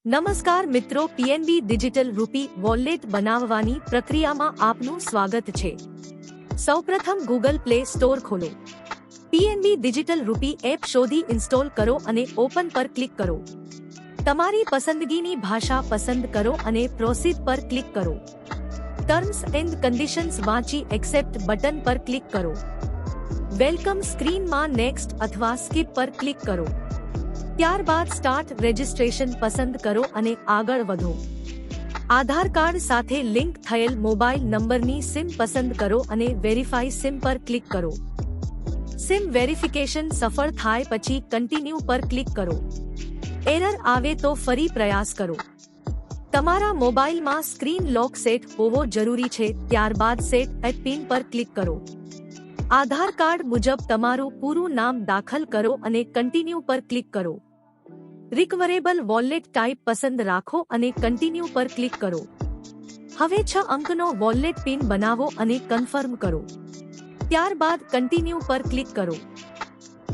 નમસ્કાર મિત્રો, PNB digital રૂપી વોલેટ બનાવવાની પ્રક્રિયામાં આપનું સ્વાગત છે। સૌપ્રથમ ગૂગલ પ્લે સ્ટોર ખોલો, પીએનબી ડિજિટલ રૂપી એપ શોધી ઇન્સ્ટોલ કરો અને ઓપન પર ક્લિક કરો। તમારી પસંદગીની ભાષા પસંદ કરો અને પ્રોસીડ પર ક્લિક કરો। ટર્મ્સ એન્ડ કન્ડિશન્સ વાંચી એક્સેપ્ટ બટન પર ક્લિક કરો। વેલકમ સ્ક્રીનમાં નેક્સ્ટ અથવા સ્કીપ પર ક્લિક કરો। ત્યારબાદ સ્ટાર્ટ રજિસ્ટ્રેશન પસંદ કરો અને આગળ વધો। આધાર કાર્ડ સાથે લિંક થયેલ મોબાઈલ નંબરની સિમ પસંદ કરો અને વેરીફાઈ સિમ પર ક્લિક કરો। સિમ વેરિફિકેશન સફળ થાય પછી કન્ટિન્યુ પર ક્લિક કરો। એરર આવે તો ફરી પ્રયાસ કરો। તમારા મોબાઈલમાં સ્ક્રીન લોક સેટ હોવો જરૂરી છે, ત્યારબાદ સેટ એ પિન પર ક્લિક કરો। આધાર કાર્ડ મુજબ તમારું પૂરું નામ દાખલ કરો અને કન્ટિન્યુ પર ક્લિક કરો। રિકવરેબલ વોલેટ ટાઈપ પસંદ રાખો અને કન્ટિન્યુ પર ક્લિક કરો। હવે 6 અંકનો વોલેટ પિન બનાવો અને કન્ફર્મ કરો। ત્યારબાદ કન્ટિન્યુ પર ક્લિક કરો।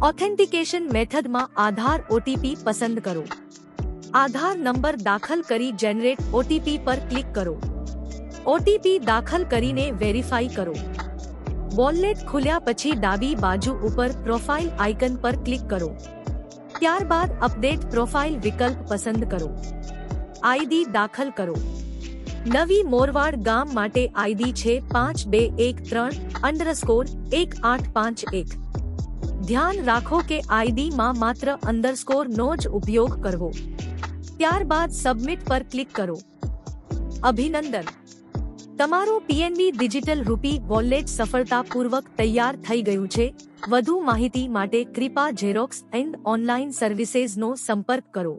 ઓથેન્ટિકેશન મેથડમાં આધાર ઓટીપી પસંદ કરો। આધાર નંબર દાખલ કરી જનરેટ ઓટીપી પર ક્લિક કરો। ઓટીપી દાખલ કરીને વેરીફાઈ કરો। વોલેટ ખુલ્યા પછી ડાબી બાજુ ઉપર પ્રોફાઇલ આઇકન પર ક્લિક કરો। ત્યારબાદ અપડેટ પ્રોફાઇલ વિકલ્પ પસંદ કરો। આઈડી દાખલ કરો। નવી મોરવાડ ગામ માટે આઈડી છે 5213_1851। ધ્યાન રાખો કે આઈડીમાં માત્ર અંડરસ્કોર નો જ ઉપયોગ કરવો। ત્યારબાદ સબમિટ પર ક્લિક કરો। અભિનંદન, તમારું પીએનબી ડિજિટલ રૂપી વોલેટ સફળતાપૂર્વક તૈયાર થઈ ગયું છે। વધુ માહિતી માટે કૃપા ઝેરોક્સ એન્ડ ઓનલાઈન સર્વિસેસનો સંપર્ક કરો।